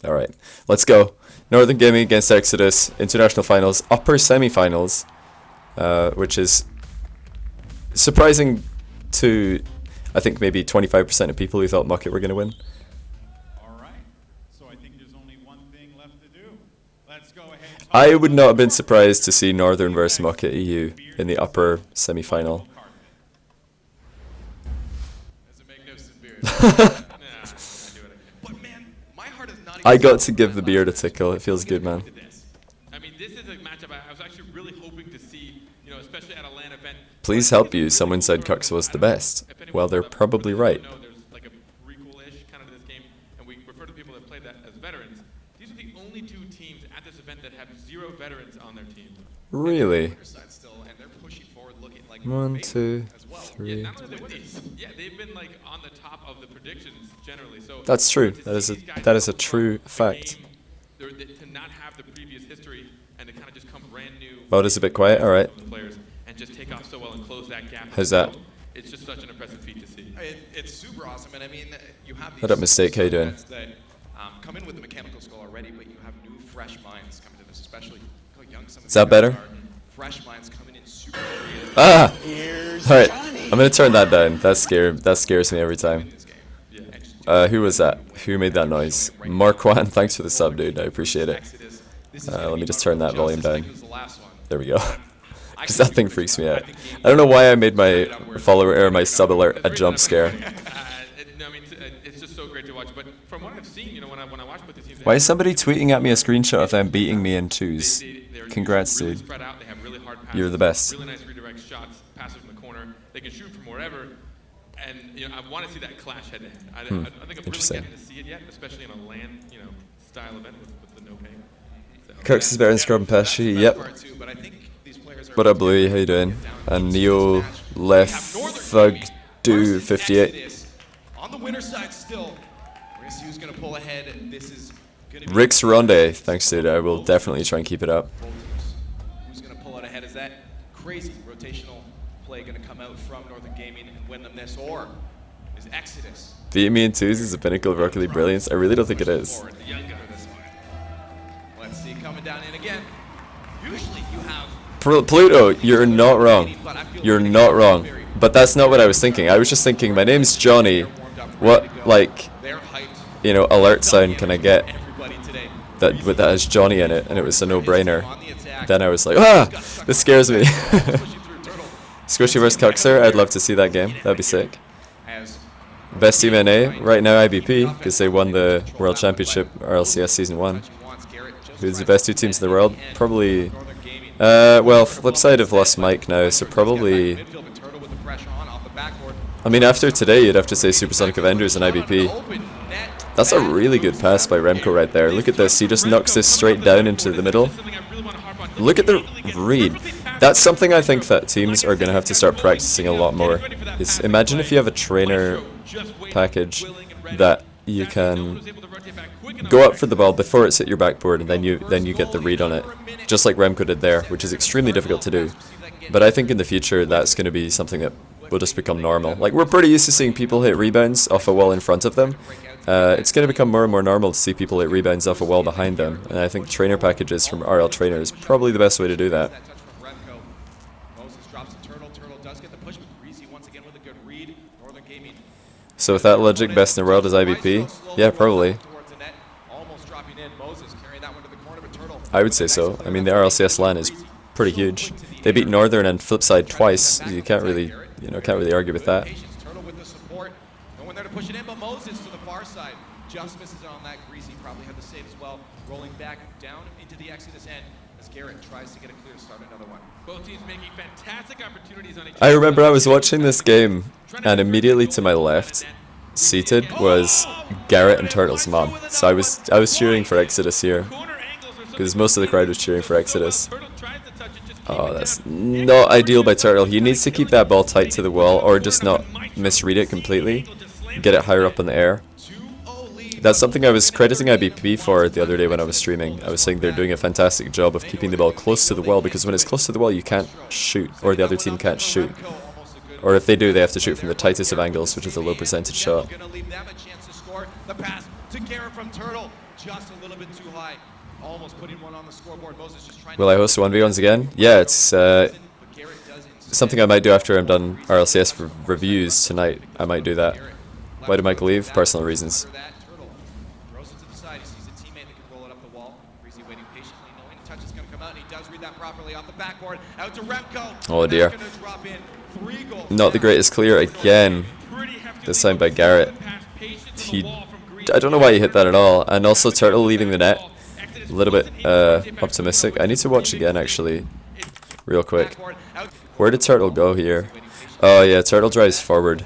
Alright, let's go. Northern Gaming against Exodus, International Finals, upper semi-finals, which is surprising to, I think, maybe 25% of people who thought Mucket were going to win. Alright, so I think there's only one thing left to do. Let's go ahead. I would not have been surprised to see Northern versus Mucket EU in the upper semi-final. I got to give the beard a tickle. It feels good, man. I mean, this is a matchup I was actually really hoping to see, you know, especially at a LAN event. Please help you. Someone said Cux was the best. Well, they're probably right. There's like a prequel-ish kind of this game, and we refer to people that played that as veterans. These are the only two teams at this event that have 0 veterans on their team. Really? 1, 2, 3. Yeah, they've been like on the top of the predictions generally. So that's true. That is a true fact. To not have the previous history and to kind of just come brand new. Mode is a bit quiet. All right. And just take off so well and close that gap. How's that? It's just such an impressive feat to see. It's super awesome, and I mean, you have Head up, Mistake. How you doing? that come in with the mechanical skill already, but you have new, fresh minds coming to this, especially how young some of Is that better? Fresh minds coming in super. Ah! Alright, I'm gonna turn that down. That scares me every time. Who was that? Who made that noise? Marquand, thanks for the sub, dude. I appreciate it. Let me just turn that volume down. There we go. Because that thing freaks me out. I don't know why I made my follower or my sub alert a jump scare. I mean, it's just so great to watch. But from what I've seen, you know, when I watch what the teams. Why is somebody tweeting at me a screenshot of them beating me in twos? Congrats, dude. You're the best. Really nice redirect shots, passes from the corner. They can shoot from wherever, and you know I want to see that clash head to head. I think I'm really getting to see it yet, especially in a LAN, you know, style event with the no pay. So. Cux is better than Scrub and Pesci. Yep. What up, Bluey? How you doing? And Neo Left Thug Do 58. On the winner side still. We're gonna see who's gonna pull ahead. This is gonna be Rick's Ronde. Thanks, dude. I will definitely try and keep it up. Who's gonna pull out ahead? Is that crazy rotational play gonna come out from Northern Gaming and win them this, or is Exodus? Beating me in twos is the pinnacle of Rocket League brilliance. I really don't think it is. Let's see, coming down in again. Usually you have Pluto, you're not wrong. You're not wrong. But that's not what I was thinking. I was just thinking, my name's Johnny. What, like, you know, alert sound can I get that has Johnny in it? And it was a no-brainer. Then I was like, ah, this scares me. Squishy vs. Cuxer, I'd love to see that game. That'd be sick. Best team NA, right now IBP, because they won the World Championship RLCS Season 1. Who's the best two teams in the world? Probably, well, flip side have lost Mike now, so probably, I mean, after today, you'd have to say Supersonic Avengers and IBP. That's a really good pass by Remco right there. Look at this, he just knocks this straight down into the middle. Look at the read. That's something I think that teams are going to have to start practicing a lot more. Is imagine if you have a trainer package that you can go up for the ball before it's hit your backboard, and then you get the read on it, just like Remco did there, which is extremely difficult to do. But I think in the future that's going to be something that will just become normal. Like, we're pretty used to seeing people hit rebounds off a wall in front of them. It's going to become more and more normal to see people hit rebounds off a wall behind them, and I think trainer packages from RL Trainer is probably the best way to do that. So with that logic, best in the world is IBP? Yeah, probably. I would say so. I mean, the RLCS LAN is pretty huge. They beat Northern and Flipside twice. You can't really, can't really argue with that. Just misses it on that. Greasy probably had the save as well. Rolling back down into the Exodus end as Garrett tries to get a clear start, another one. Both teams making fantastic opportunities on each I remember I was watching this game, and immediately to my left, seated, was Garrett and Turtle's mom. So I was cheering for Exodus here, because most of the crowd was cheering for Exodus. Oh, that's not ideal by Turtle. He needs to keep that ball tight to the wall, or just not misread it completely. Get it higher up in the air. That's something I was crediting IBP for the other day when I was streaming. I was saying they're doing a fantastic job of keeping the ball close to the wall, because when it's close to the wall you can't shoot, or the other team can't shoot. Or if they do, they have to shoot from the tightest of angles, which is a low percentage shot. to Garrett from Turtle. Just a little bit too high. Almost putting one on the scoreboard. Moses just trying Will I host 1v1s again? Yeah, it's something I might do after I'm done RLCS reviews tonight. I might do that. Why did Michael leave? Personal reasons. Throws it to the side. He sees a teammate that can roll it up the wall. Breezy waiting patiently, knowing the touch is going to come out, and he does read that properly off the backboard. Out to Remco. Oh dear. That's gonna drop in. 3 goals. Not the greatest clear again. This time by Garrett. I don't know why he hit that at all. And also Turtle leaving the net. A little bit optimistic. I need to watch again actually. Real quick. Where did Turtle go here? Oh yeah, Turtle drives forward.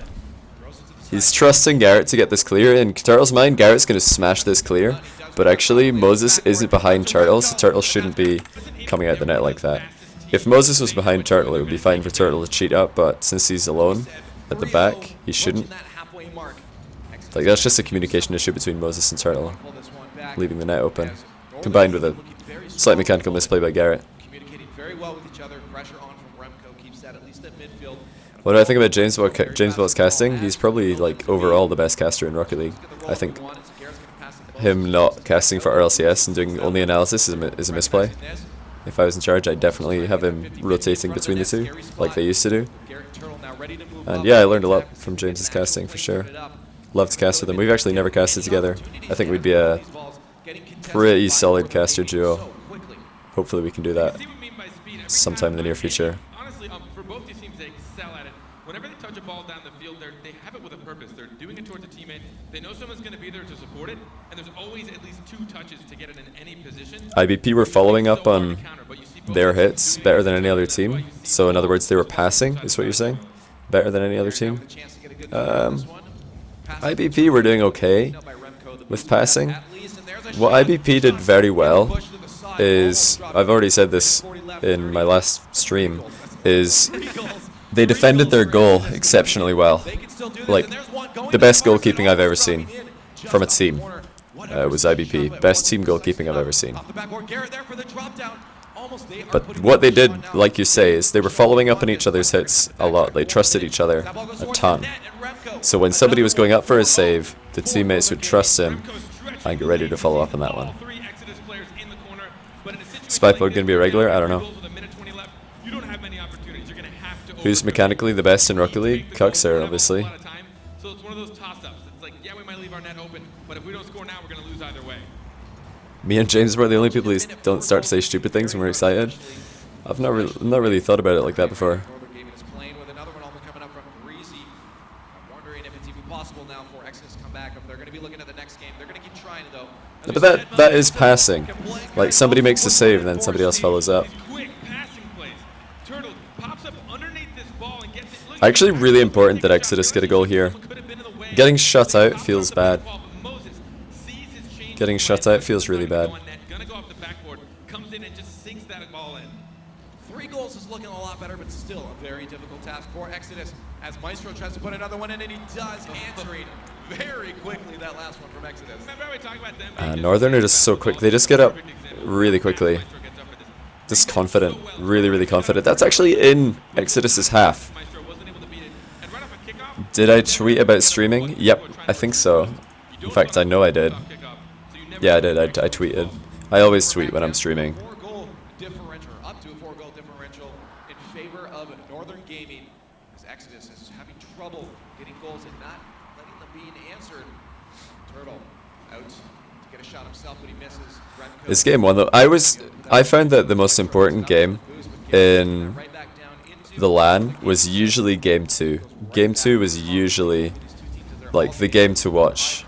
He's trusting Garrett to get this clear. In Turtle's mind, Garrett's going to smash this clear. But actually, Moses isn't behind Turtle, so Turtle shouldn't be coming out the net like that. If Moses was behind Turtle, it would be fine for Turtle to cheat up, but since he's alone at the back, he shouldn't. Like, that's just a communication issue between Moses and Turtle, leaving the net open, combined with a slight mechanical misplay by Garrett. Communicating very well with each other. Pressure on from Remco keeps that at least at midfield. What do I think about James Bell's casting? He's probably, like, overall the best caster in Rocket League. I think him not casting for RLCS and doing only analysis is a misplay. If I was in charge, I'd definitely have him rotating between the two, like they used to do. And yeah, I learned a lot from James's casting, for sure. Love to cast with him. We've actually never casted together. I think we'd be a pretty solid caster duo. Hopefully we can do that sometime in the near future. Honestly, for both these teams, they excel at it. Whenever they touch a ball down the field, they have it with a purpose. They're doing it towards a teammate. They know someone's going to be there to support it, and there's always at least 2 touches to get it in any position. IBP were following up on their hits better than any other team. So in other words, they were passing, is what you're saying? Better than any other team? IBP were doing okay with passing. What IBP did very well is, I've already said this in my last stream, is they defended their goal exceptionally well. Like, the best goalkeeping I've ever seen from a team was IBP. Best team goalkeeping I've ever seen. But what they did, like you say, is they were following up on each other's hits a lot. They trusted each other a ton. So when somebody was going up for a save, the teammates would trust him and get ready to follow up on that one. Spyfog going to be a regular? I don't know. Who's mechanically the best in Rocket League? Cuxer, obviously. So it's one of those toss-ups. It's like, yeah, we might leave our net open, but if we don't score now, we're going to lose either way. Me and James were the only people who don't start to say stupid things when we're excited. I've not really thought about it like that before. But that is passing. Like, somebody makes a save and then somebody else follows up. Actually, really important that Exodus get a goal here. Getting shut out feels bad. Getting shut out feels really bad. 3 goals is looking a lot better, but still a very difficult task for Exodus as Maestro tries to put another one in, and he does, answering very quickly that last one from Exodus. Northern are just so quick. They just get up really quickly. Just confident. Really, really confident. That's actually in Exodus's half. Did I tweet about streaming? Yep, I think so. In fact, I know I did. Yeah, I did. I tweeted. I always tweet when I'm streaming. Up to a 4-goal differential in favor of Northern Gaming, as Exodus is having trouble getting goals and not letting them be answered. Turtle out to get a shot himself, but he misses. This game 1 though, I found that the most important game in the LAN was usually game 2. Game 2 was usually like the game to watch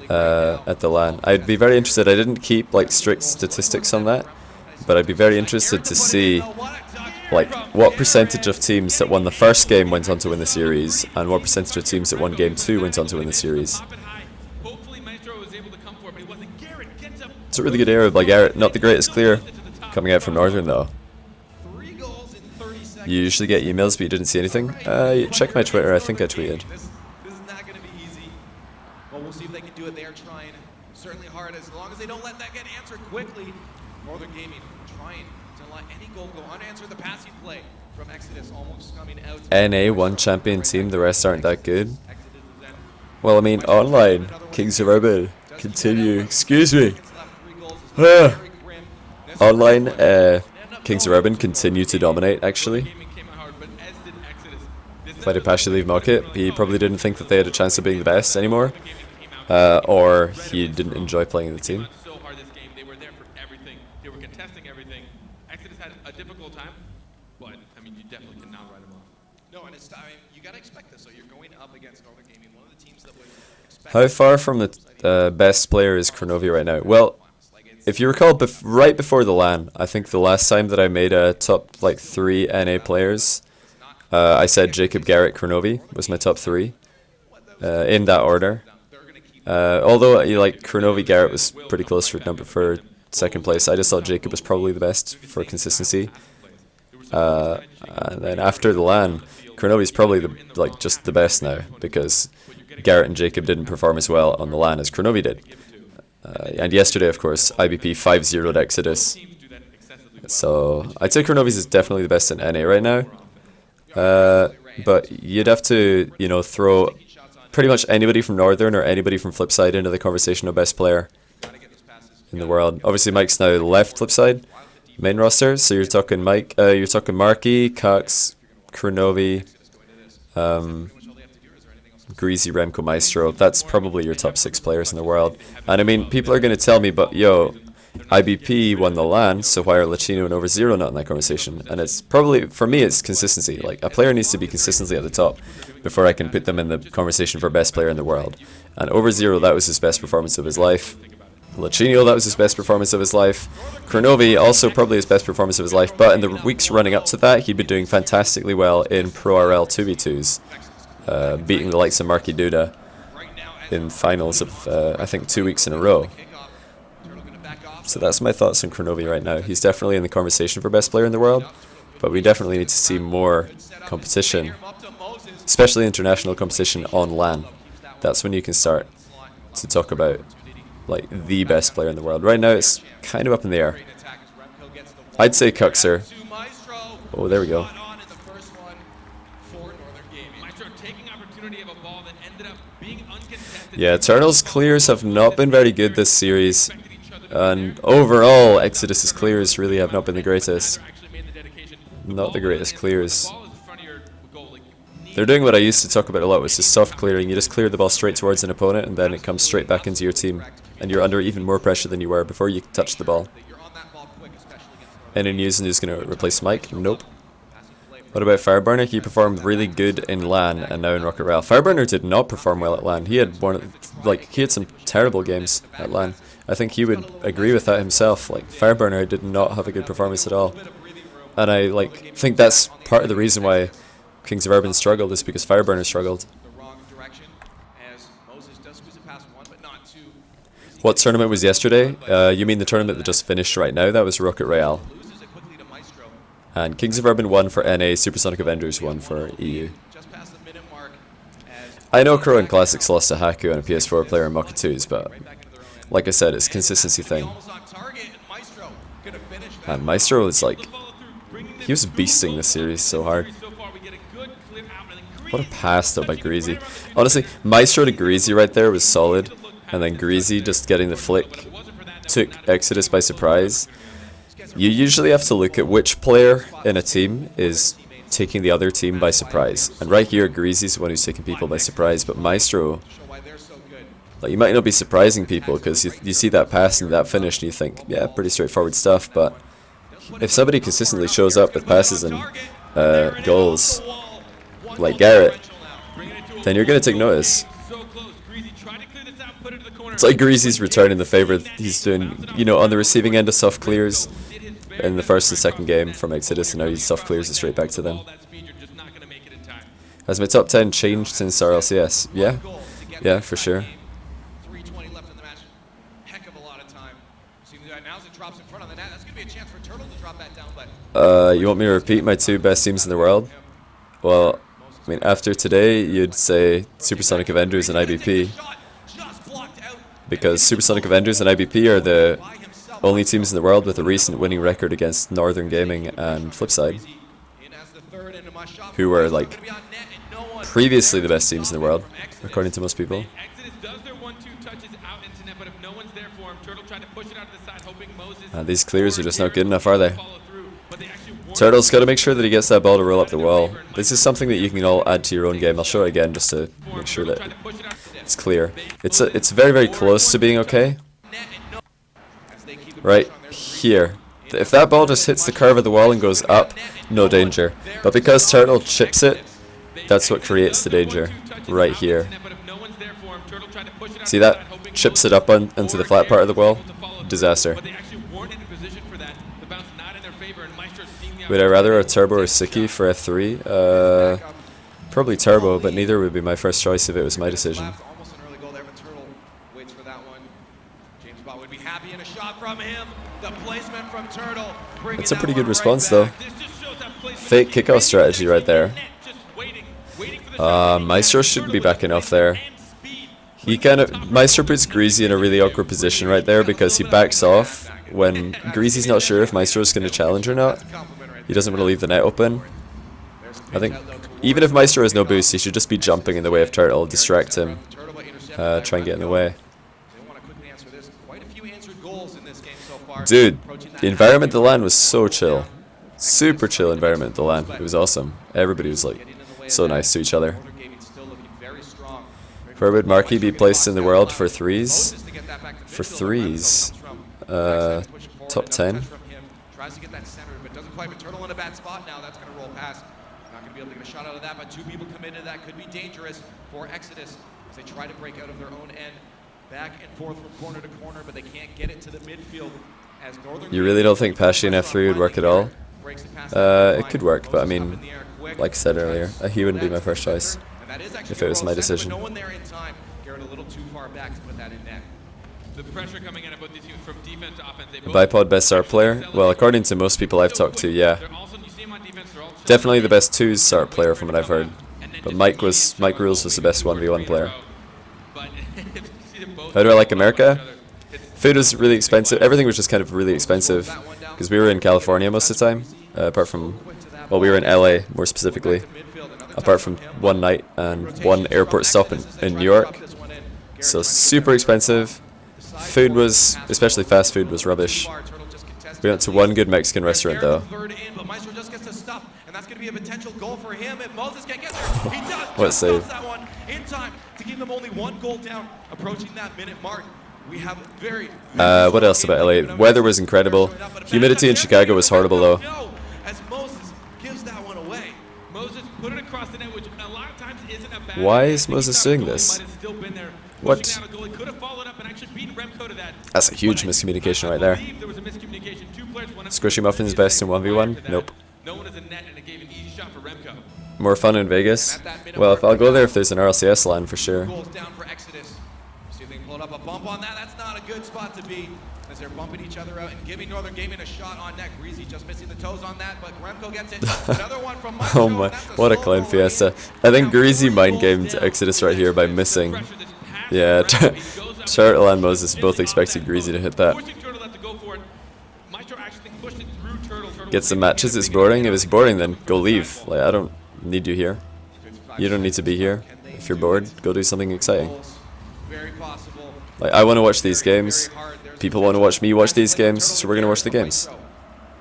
at the LAN. I'd be very interested. I didn't keep like strict statistics on that, but I'd be very interested to see like what percentage of teams that won the first game went on to win the series, and what percentage of teams that won game 2 went on to win the series. It's a really good error by Garrett. Not the greatest clear coming out from Northern though. You usually get emails, but you didn't see anything. Check my Twitter. I think I tweeted. This is not going to be easy. Well, we'll see if they can do it. They are trying certainly hard, as long as they don't let that get answered quickly. Northern Gaming trying to let any goal go unanswered. The passing play from Exodus almost coming out. NA one champion team. The rest aren't that good. Well, I mean, online Kings of Arbor. continue. Excuse me. Online, Kings of Urban continue to dominate, actually. Played a Pasha leave market. He probably didn't think that they had a chance of being the best anymore. Or he didn't enjoy playing the team. They were there for everything. They were contesting everything. Exodus had a difficult time, but I mean, you definitely cannot write them off. No, and it's, I mean, you got to expect this. So you're going up against Northern Gaming, one of the teams that would expect. How far from the best player is Kronovi right now? Well, if you recall, right before the LAN, I think the last time that I made a top like 3 NA players, I said Jacob, Garrett, Kronovi was my top 3 in that order. Although like Kronovi, Garrett was pretty close for second place. I just thought Jacob was probably the best for consistency. And then after the LAN, Kronovi's probably just the best now, because Garrett and Jacob didn't perform as well on the LAN as Kronovi did. And yesterday, of course, IBP 5-0'd Exodus. So I'd say Kronovi's is definitely the best in NA right now. But you'd have to, throw pretty much anybody from Northern or anybody from Flipside into the conversation of best player in the world. Obviously, Mike's now left Flipside main roster, so you're talking Mike, you're talking Marky, Cox, Kronovi, Greasy, Remco, Maestro. That's probably your top 6 players in the world. And I mean, people are going to tell me, but yo, IBP won the LAN, so why are Lachino and Over0 not in that conversation? And it's probably, for me, it's consistency. Like, a player needs to be consistently at the top before I can put them in the conversation for best player in the world. And Over0, that was his best performance of his life. Lachino, that was his best performance of his life. Kronovi, also probably his best performance of his life, but in the weeks running up to that, he'd been doing fantastically well in Pro RL 2v2s, beating the likes of Marky Duda in finals of, I think, 2 weeks in a row. So that's my thoughts on Kronovi right now. He's definitely in the conversation for best player in the world, but we definitely need to see more competition, especially international competition on LAN. That's when you can start to talk about like the best player in the world. Right now it's kind of up in the air. I'd say Cuxer. Oh, there we go. Yeah, Eternal's clears have not been very good this series, and overall Exodus's clears really have not been the greatest. Not the greatest clears. They're doing what I used to talk about a lot, which is soft clearing. You just clear the ball straight towards an opponent and then it comes straight back into your team, and you're under even more pressure than you were before you touched the ball. Any news who's going to replace Mike? Nope. What about Fireburner? He performed really good in LAN and now in Rocket Royale. Fireburner did not perform well at LAN. He had some terrible games at LAN. I think he would agree with that himself. Like, Fireburner did not have a good performance at all. And I think that's part of the reason why Kings of Urban struggled, is because Fireburner struggled. What tournament was yesterday? You mean the tournament that just finished right now? That was Rocket Royale. And Kings of Urban won for NA, Supersonic Avengers won for EU. I know Crow and Classics lost to Haku and a PS4 player in Maka 2s, but like I said, it's a consistency thing. And Maestro is he was beasting this series so hard. What a pass though by Greasy. Honestly, Maestro to Greasy right there was solid, and then Greasy just getting the flick took Exodus by surprise. You usually have to look at which player in a team is taking the other team by surprise. And right here, Greasy's the one who's taking people by surprise, but Maestro, you might not be surprising people because you see that pass and that finish and you think, yeah, pretty straightforward stuff, but if somebody consistently shows up with passes and goals, like Garrett, then you're going to take notice. It's like Greasy's returning the favor he's doing, on the receiving end of soft clears in the first and second game from Exodus, and now he soft clears it straight back to them. Has my top 10 changed since RLCS? Yeah, for sure. You want me to repeat my 2 best teams in the world? Well, I mean, after today, you'd say Supersonic Avengers and IBP. Because Supersonic Avengers and IBP are the only teams in the world with a recent winning record against Northern Gaming and Flipside, who were previously the best teams in the world, according to most people. These clears are just not good enough, are they? Turtle's got to make sure that he gets that ball to roll up the wall. This is something that you can all add to your own game. I'll show it again just to make sure that it's clear. It's very, very close to being okay. Right here. If that ball just hits the curve of the wall and goes up, no danger. But because Turtle chips it, that's what creates the danger. Right here. See that? Chips it up onto the flat part of the wall. Disaster. Would I rather a Turbo or Siki for F3? Probably Turbo, but neither would be my first choice if it was my decision. Almost an early goal there, but Turtle waits for that one. James Bott would be happy in a shot from him. The placement from Turtle. It's a pretty good response though. Fake kickoff strategy right there. Maestro shouldn't be backing off there. Maestro puts Greasy in a really awkward position right there because he backs off when Greasy's not sure if Maestro's going to challenge or not. He doesn't want to leave the net open. I think even if Maestro has no boost, he should just be jumping in the way of Turtle, distract him, try and get in the way. Dude, the environment at the LAN was so chill. Super chill environment at the LAN. It was awesome. Everybody was like so nice to each other. Where would Marky be placed in the world for threes? For threes? Top 10? Tries to get that center, but doesn't quite. But Turtle in a bad spot now. That's going to roll past. Not going to be able to get a shot out of that, but two people committed. That could be dangerous for Exodus as they try to break out of their own end. Back and forth from corner to corner, but they can't get it to the midfield. As Northern You really don't think Pashy in F3 would work at all? It could work, but I mean, like I said earlier, he wouldn't be my first choice if it was my decision. No one there in time. Garrett a little too far back to put that in net. The pressure coming in at both these teams from defense to offense. Bipod best SART player? Well, according to most people I've talked to, yeah. Definitely the best 2s SART player from what I've heard. But Mike Rules was the best 1v1 player. How do I like America? Food was really expensive. Everything was just kind of really expensive because we were in California most of the time. Apart from, well, we were in LA more specifically. Apart from one night and one airport stop in New York. So super expensive. Food was, especially fast food, was rubbish. We went to one good Mexican restaurant though. What a save. What else about LA? Weather was incredible. Humidity in Chicago was horrible though. Why is Moses doing this? What? That's a huge miscommunication right there. Squishy Muffin's best in 1v1? Nope. More fun in Vegas? Well, if I'll go there if there's an RLCS LAN for sure. Up a bump on that. That's not a good spot to be as they're bumping each other out and giving Northern Gaming a shot on net. Greasy just missing the toes on that, but Remco gets it. Another one from Maestro. Oh my, what a clown fiesta. I think Greasy mind-gamed Exodus right here by missing. Yeah, Turtle and Moses both expected Greasy to hit that. Get some matches, it's boring. If it's boring, then go leave. Like, I don't need you here. You don't need to be here. If you're bored, go do something exciting. Like, I want to watch these games, people want to watch me watch these games, so we're going to watch the games.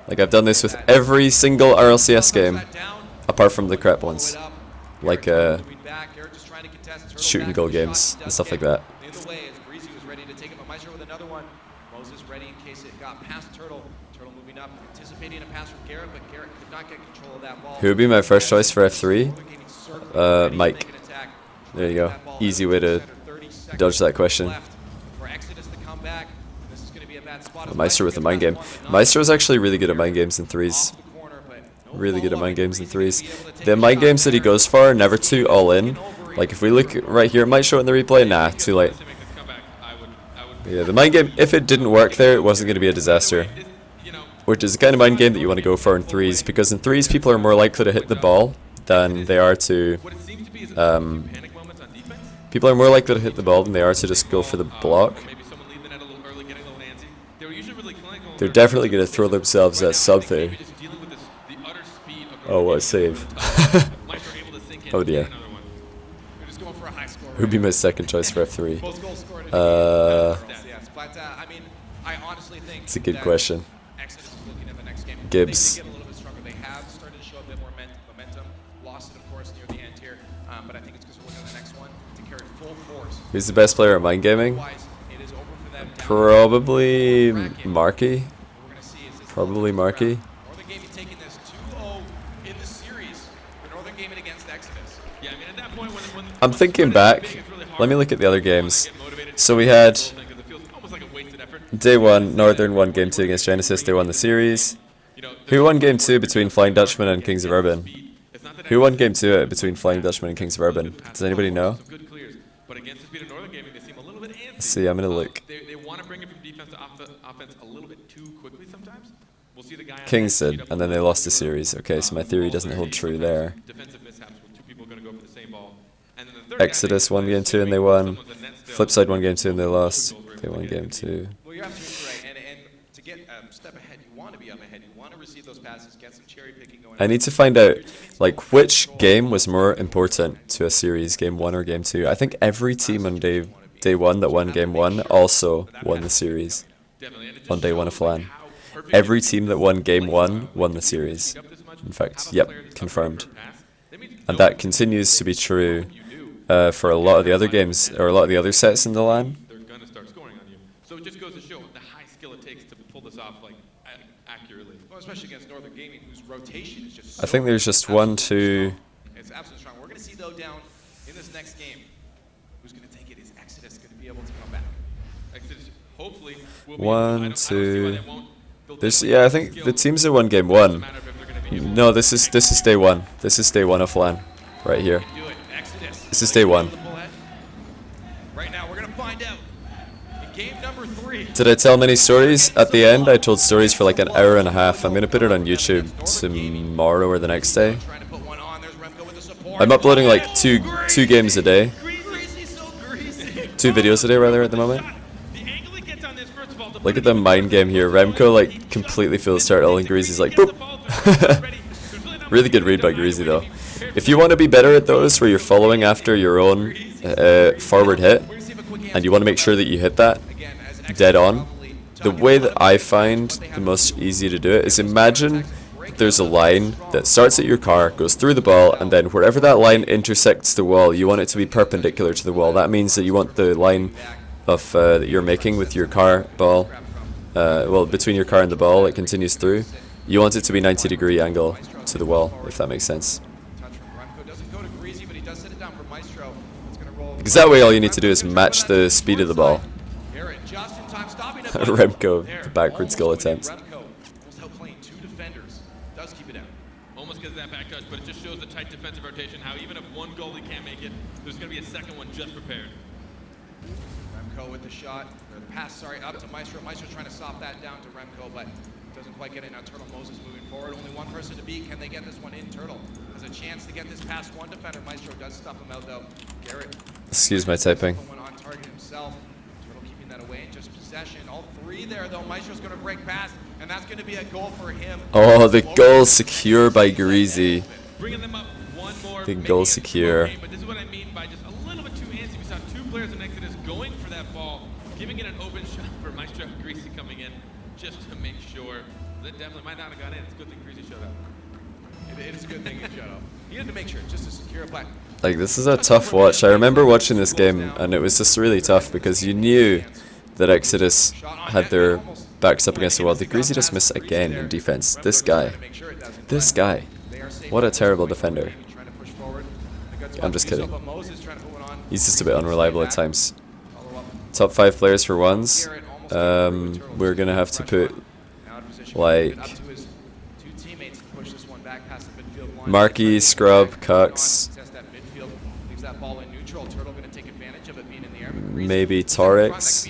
Like, I've done this with every single RLCS game, apart from the crap ones. Like, shoot and goal games, and stuff like that. Who would be my first choice for F3? Mike. There you go. Easy way to dodge that question. Maestro with the mind game. Maestro is actually really good at mind games and threes. Really good at mind games and threes. The mind games that he goes for are never too all in. Like if we look right here, it might show in the replay. Nah, too late. Yeah, the mind game, if it didn't work there, it wasn't going to be a disaster. Which is the kind of mind game that you want to go for in threes, because in threes people are more likely to hit the ball than they are to... people are more likely to hit the ball than they are to just go for the block. They're definitely going to throw themselves at something. Oh, what a save. Oh dear. Who'd be my second choice for F3? I honestly think It's a good that question. Exodus is looking at the next game. Gibbs. They get a little bit stronger. They have started to show a bit more momentum. Lost it, of course, near the end here. But I think it's because we're looking at the next one to carry full force. Who's the best player at Mind Gaming? Otherwise, it is over for them. Probably Marky. We're gonna see is this Probably Marky. Northern Gaming taking this 2-0 in the series for Northern Gaming against Exodus. Yeah, I mean, at that point, when I'm thinking back. Let me look at the other games. So we had Day 1, Northern won Game 2 against Genesis. They won the series. Who won Game 2 between Flying Dutchman and Kings of Urban? Who won Game 2 between Flying Dutchman and Kings of Urban? Does anybody know? Let's see, I'm going to look. They want to bring it from defense to offense a little bit too quickly sometimes. We'll see the guy Kings did, and then they lost the series. Okay, so my theory doesn't hold true there. Defensive mishaps where two people are going to go for the same ball. And then the third Exodus won Game 2 and they won. Flipside won Game 2 and they lost. They won Game 2. Well, you're absolutely right. And to get a step ahead, you want to be up ahead. You want to receive those passes, get some cherry picking going. I need to find out, like, which game was more important to a series, Game 1 or Game 2. I think every team on day 1 that won Game 1 also won the series on Day 1 of LAN. Every team that won Game 1 won the series. In fact, yep, confirmed. And that continues to be true for a lot of the other games, or a lot of the other sets in the LAN. They're going to start scoring on you. So it just goes to show the high skill it takes to pull this off like accurately. Well, especially against Northern Gaming, whose rotation is just. I think there's just 1, 2. It's absolutely strong. We're going to see though down in this next game, who's going to take it? Is Exodus going to be able to come back? Exodus, hopefully, will be. 1, 2. There's, yeah, I think the teams that won Game 1. No, this is Day 1. This is Day 1 of LAN, right here. This is Day 1. Right now, we're going to find out. In game number 3. Did I tell many stories? At the end, I told stories for like an hour and a half. I'm going to put it on YouTube tomorrow or the next day. I'm uploading like two games a day. 2 videos a day, rather, at the moment. Look at the mind game here. Remco like completely feels turtle and Greasy's like boop. Really good read by Greasy though. If you want to be better at those where you're following after your own forward hit and you want to make sure that you hit that dead on, the way that I find the most easy to do it is imagine there's a line that starts at your car, goes through the ball, and then wherever that line intersects the wall, you want it to be perpendicular to the wall. That means that you want the line of that you're making with your car ball, well, between your car and the ball, it continues through. You want it to be 90-degree angle to the wall, if that makes sense. Because that way all you need to do is match the speed of the ball. Remco, the backwards goal attempt. Almost gets that back touch, but it just shows the tight defensive rotation, how even if one goalie can't make it, there's going to be a second one just prepared. Remco with the shot, or the pass, sorry, up to Maestro. Maestro trying to stop that down to Remco, but doesn't quite get it. Now Turtle Moses moving forward. Only one person to beat. Can they get this one in? Turtle has a chance to get this past one defender. Maestro does stuff him out though. Garrett. Excuse my typing. One on target himself. Turtle keeping that away in just possession. All 3 there though. Maestro's going to break past, and that's going to be a goal for him. Oh, the goal secure by Greasy. Bringing them up one more. The goal secure. But this is what I mean by just a little bit too antsy. We saw 2 players in Exodus going for that ball, giving it an open shot for Maestro Greasy coming in just to make sure. That definitely might not have got in. It's a good thing Greasy showed up. It is a good thing he showed up. He had to make sure, just to secure a play. Like, this is a tough watch. I remember watching this game, and it was just really tough because you knew that Exodus had their backs up against the wall. Did Greasy just miss again in defense? This guy. This guy. What a terrible defender. I'm just kidding. He's just a bit unreliable at times. Top 5 players for ones. We're going to have to put, like, Marky, Scrub, Cucks, maybe Torix.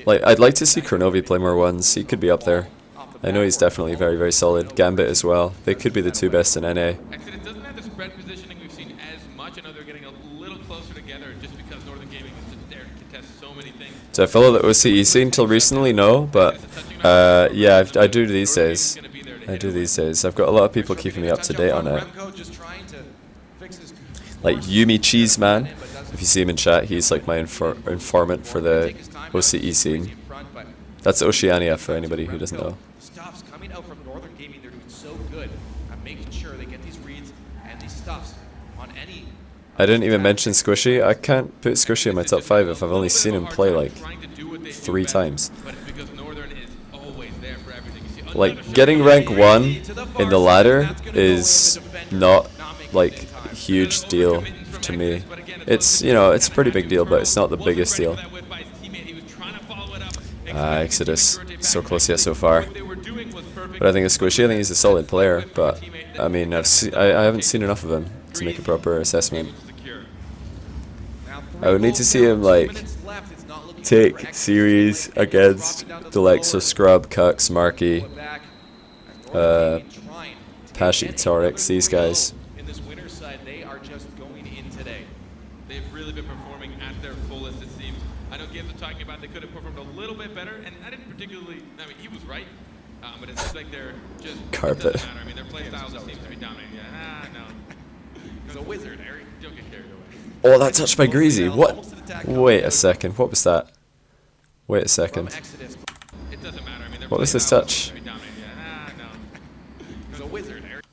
Like, I'd like to see Kronovi play more ones. He could be up there. I know he's definitely very, very solid. Gambit as well. They could be the 2 best in NA. Exodus doesn't have the spread positioning we've seen as much. I know they're getting a little closer together just because Northern Gaming is just there to contest so many things. Do I follow the OCE scene until recently? No, but yeah, I do these days. I do these days. I've got a lot of people keeping me up to date on it. Like Yumi Cheese Man. If you see him in chat, he's like my informant for the OCE scene. That's Oceania for anybody who doesn't know. Stuffs coming out from Northern Gaming, they're doing so good at making sure they get these reads and these stuffs on any. I didn't even mention Squishy. I can't put Squishy in my top 5 if I've only seen him play like 3 times. Like, getting rank 1 in the ladder is not like a huge deal to me. It's, you know, it's a pretty big deal, but it's not the biggest deal. Exodus, so close yet so far. But I think it's Squishy. I think he's a solid player, but I mean, I haven't seen enough of him to make a proper assessment. I would need to see him like take series against the likes of Scrub, Cux, Marky, Pashi, Torix, these guys. In this winner's side, they are just going in today. They've really been performing at their fullest, it seems. I know Gibbs was talking about they could have performed a little bit better, and I didn't particularly, I mean, he was right, but it seems like they're just, Carpet. It doesn't matter. I mean, their play style just seems to be dominating. Yeah, no. He's a wizard, Eric. Don't get carried away. Oh, that touched by Greasy. What? Wait a second. What was that? Wait a second. It doesn't matter. I mean, their What play was this style touch? seems to be dominating. Yeah, no. He's a wizard, Eric.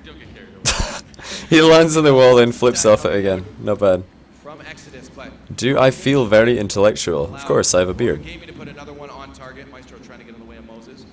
Don't get carried away. He lands on the wall then flips off it again. Not bad. From Exodus, but Do I feel very intellectual? Of course, I have a beard. Gaming to put another one on target. Maestro trying to get in the way of Moses.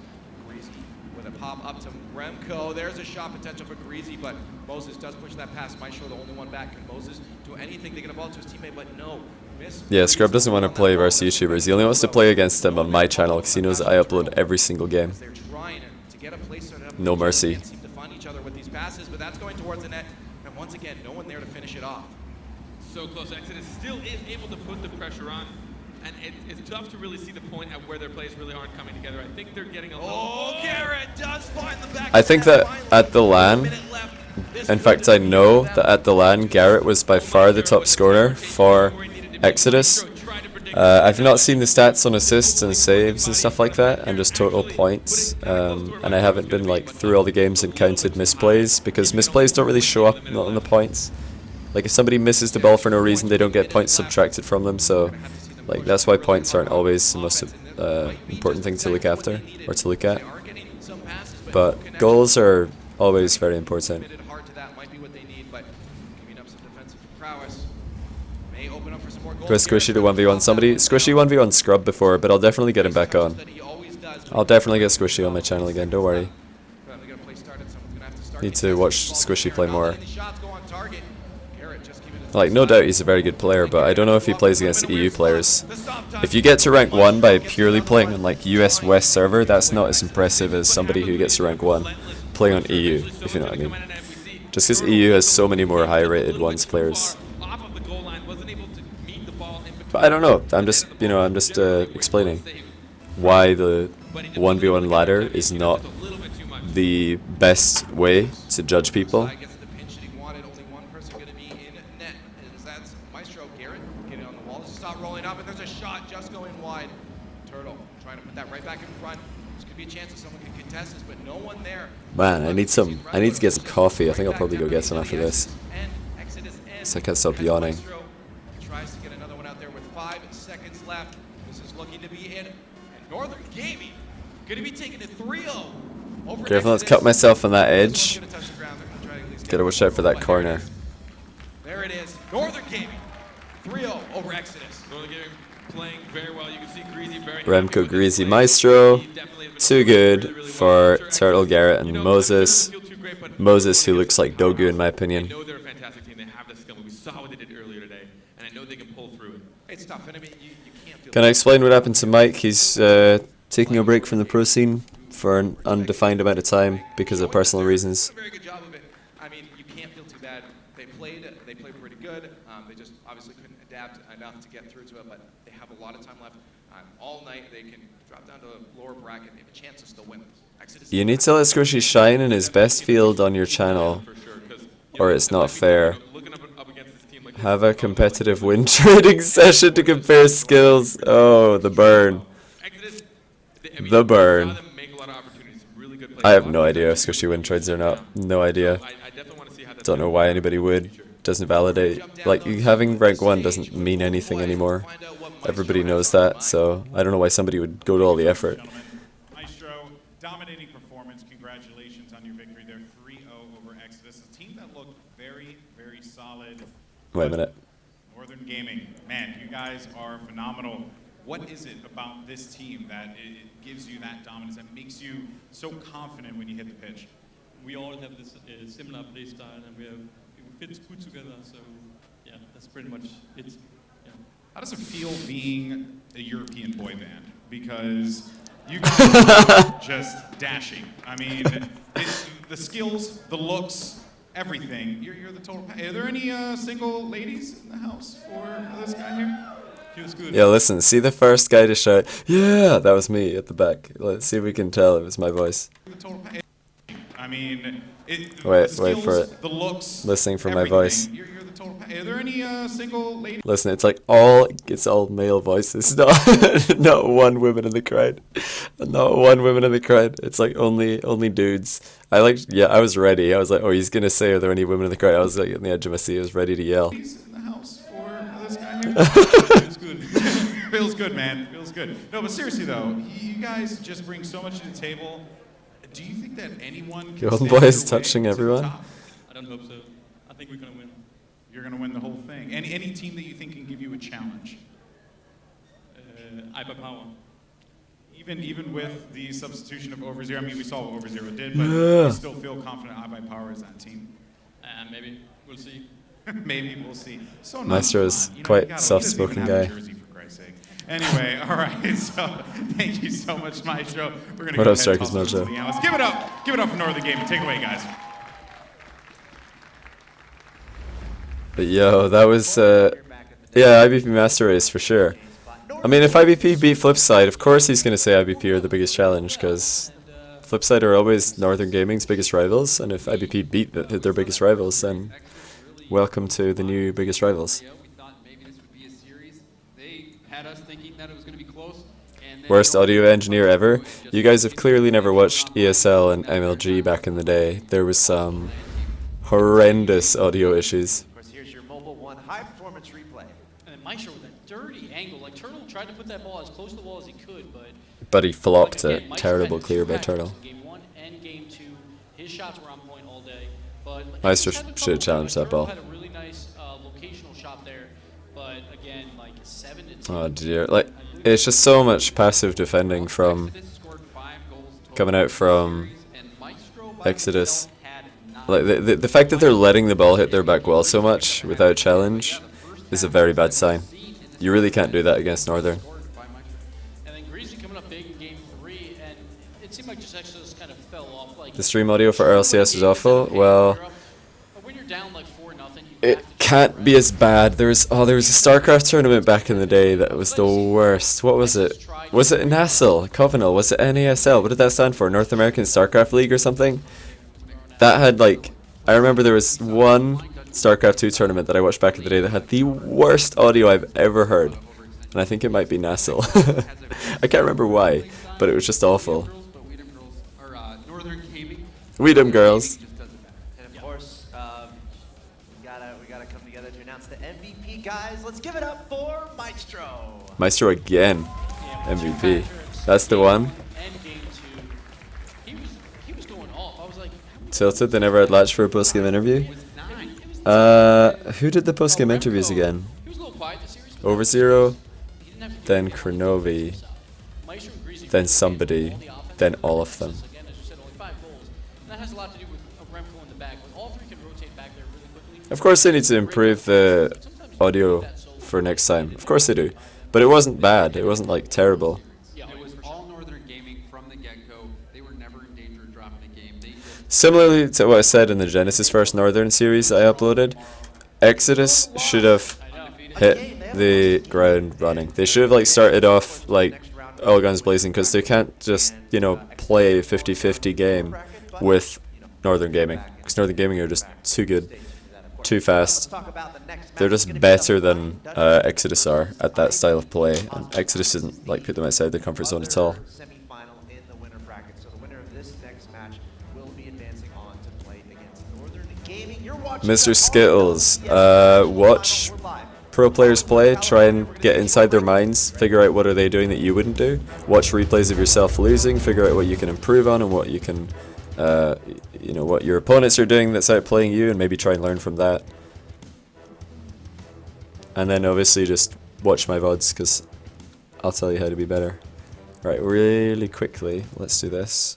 Greasy with a pop up to Remco. There's a shot potential for Greasy, but Moses does push that pass. Maestro the only one back. Can Moses do anything to get a ball to his teammate? But no. Miss. Yeah, Scrub doesn't want to play versus YouTubers. He only wants to play against them on my channel because he knows that I upload every single game. They're trying to get a place set up. No mercy. Can't seem to find each other with these passes, but that's going towards the net. And once again, no one there to finish it off. So close. Exodus still is able to put the pressure on, and it's tough to really see the point at where their plays really aren't coming together. I think they're getting a little. Oh, Garrett does find the back. I think that at the LAN, in fact I know that at the LAN, Garrett was by far the top scorer for Exodus. I've not seen the stats on assists and saves and stuff like that, and just total points. And I haven't been like through all the games and counted misplays, because misplays don't really show up on the points. Like if somebody misses the ball for no reason, they don't get points subtracted from them. So like that's why points aren't always the most important thing to look after or to look at. But goals are always very important. Go Squishy to 1v1. Somebody Squishy 1v1 Scrub before, but I'll definitely get him back on. I'll definitely get Squishy on my channel again, don't worry. Need to watch Squishy play more. Like, no doubt he's a very good player, but I don't know if he plays against EU players. If you get to rank 1 by purely playing on like US West server, that's not as impressive as somebody who gets to rank 1 playing on EU, if you know what I mean. Just because EU has so many more high rated ones players. But I don't know, I'm just, you know, explaining why the 1v1 ladder is not the best way to judge people. Man, I need to get some coffee. I think I'll probably go get some after this. So I can't stop yawning. Tries to get another one out there with 5 seconds left. This is looking to be it. And Northern Gaming going to be taking it 3-0 over. Careful not to cut myself on that edge. Gotta watch out for that corner. There it is. Northern Gaming 3-0 over Exodus. Northern Gaming playing very well. You can see Greasy very Remco, Greasy, Maestro. Too good for Turtle, Garrett, and Moses. Moses, who looks like Dogu in my opinion. I know they're a fantastic team. They have the skill. We saw what they did earlier today, and I know they can pull through it. It's tough. And I mean, you can't feel. Can I explain what happened to Mike? He's taking a break from the pro scene for an undefined amount of time because of personal reasons. Very good job of it. I mean, you can't feel too bad. They played pretty good. They just obviously couldn't adapt enough to get through to it, but they have a lot of time left. All night they can drop down to the lower bracket and have a chance to still win this. You need to let Squishy shine in his best field on your channel, or it's not fair. Have a competitive win trading session to compare skills. Oh, the burn. The burn. I have no idea if Squishy win trades or not. No idea. Don't know why anybody would. doesn't validate, like, having rank 1 doesn't mean anything anymore. Everybody knows that, so I don't know why somebody would go to all the effort. Maestro, dominating performance. Congratulations on your victory there, 3-0 over Exodus. A team that looked very, very solid. Wait a minute. Northern Gaming, man, you guys are phenomenal. What is it about this team that it gives you that dominance, that makes you so confident when you hit the pitch? We all have this similar play style, and we fit good together. So yeah, that's pretty much it. Yeah. How does it feel being a European boy band? Because you guys are just dashing. I mean, the skills, the looks, everything. You're the total. Are there any single ladies in the house for this guy here? Feels good. Yeah, listen, see the first guy to shout, yeah, that was me at the back. Let's see if we can tell it was my voice. I mean, Wait skills, for it. The looks, Listening for everything. my voice. You're the total. Are there any single ladies? Listen, it's like it's all male voices, not not one woman in the crowd, not one woman in the crowd. It's like only dudes. I was ready. I was like, oh, he's gonna say, are there any women in the crowd? I was like on the edge of my seat. I was ready to yell. In the house for this guy here? Feels good. Feels good, man. Feels good. No, but seriously though, you guys just bring so much to the table. Do you think that anyone can Golden stand Boy is your way touching to the everyone. top? I don't hope so. I think we're gonna win. You're gonna win the whole thing. Any team that you think can give you a challenge, Hyper power. even with the substitution of Overzero. I mean, we saw what Overzero did, but Yeah. you still feel confident iBuy Power is that team. Maybe we'll see. Maybe we'll see. So Maestro is nonchalant. quite You gotta- soft-spoken he doesn't even guy. have a jersey, for Christ's sake. Anyway, all right. So thank you so much, Maestro. We're gonna What go up, ahead and Strikers toss it to Mojo? the analysts. Give it up. Give it up for Northern Gaming. Take it away, guys. But yo, that was yeah, IBP Master Race for sure. I mean, if IBP beat Flipside, of course he's gonna say IBP are the biggest challenge, because Flipside are always Northern Gaming's biggest rivals, and if IBP beat their biggest rivals, then welcome to the new biggest rivals. We thought maybe this would be a series. They had us thinking that it was going to be close. And then Worst audio engineer ever. You guys have clearly never watched ESL and MLG back in the day. There was some horrendous audio issues. Of course, here's your Mobile One high performance replay. And then Maestro with that dirty angle. Like Turtle tried to put that ball as close to the wall as he could, But he flopped but it. again, Maestro Terrible had clear two by matches Turtle. in Game 1 and Game 2. His shots were on point all day. But like, Maestro he just had should have trouble. challenged that Turtle ball. had a really nice locational shot there, but again, like 7-2. Oh dear. Like, it's just so much passive defending from Exodus scored 5 goals total coming out from and Maestro by Exodus. himself had 9. Like the fact that they're letting the ball hit their back wall so much without challenge is a very bad sign. You really can't do that against Northern. And then Greasy coming up big in Game 3, and it seemed like just Exodus kind of fell off. Like The stream audio for RLCS is awful. Well, but when you're down like 4-0, it can't be as bad. There was a StarCraft tournament back in the day that was the worst. What was it? Was it NASL? Covenal? Was it NASL? What did that stand for? North American StarCraft League or something? That had like, I remember there was one StarCraft 2 tournament that I watched back in the day that had the worst audio I've ever heard. And I think it might be NASL. I can't remember why, but it was just awful. Northern Gaming. Weedham girls. Just doesn't matter. And of course, we gotta come together to announce the MVP, guys. Let's give it up for Maestro. Maestro again. MVP. That's the one. And Game 2, he was going off. I was like, Tilted, they never had Latch for a post-game interview. Who did the post-game interviews again? he was a little quiet this series. Overzero, He didn't have to do then much. Kronovi, Maestro and Greasy then all somebody, the offense. then all of them. Again, as you said, only 5 goals. And that has a lot to do with Remco in the back. When all three can rotate back there really quickly. Of course they need to improve the audio for next time. Of course they do. But it wasn't bad. It wasn't like terrible. Yeah, It was all Northern Gaming from the get-go. They were never in danger of dropping a game. They just Similarly to what I said in the Genesis First Northern series I uploaded, Exodus should have hit the ground running. They should have like started off like all guns blazing, because they can't just, you know, play a 50-50 game with Northern Gaming, because Northern Gaming are just too good, too fast. Talk about the next They're match. It's just gonna be better the than Dutch Exodus are at that style of play, and Exodus doesn't like put them outside their comfort zone at all. Semi-final in the winner bracket. So the winner of this next match will be advancing on to play against Northern Gaming. You're watching Mr. Skittles, watch pro players play, try and get inside their minds, figure out what are they doing that you wouldn't do, watch replays of yourself losing, figure out what you can improve on and what you can, you know, what your opponents are doing that's outplaying you, and maybe try and learn from that. And then obviously just watch my VODs, because I'll tell you how to be better. Right, really quickly, let's do this.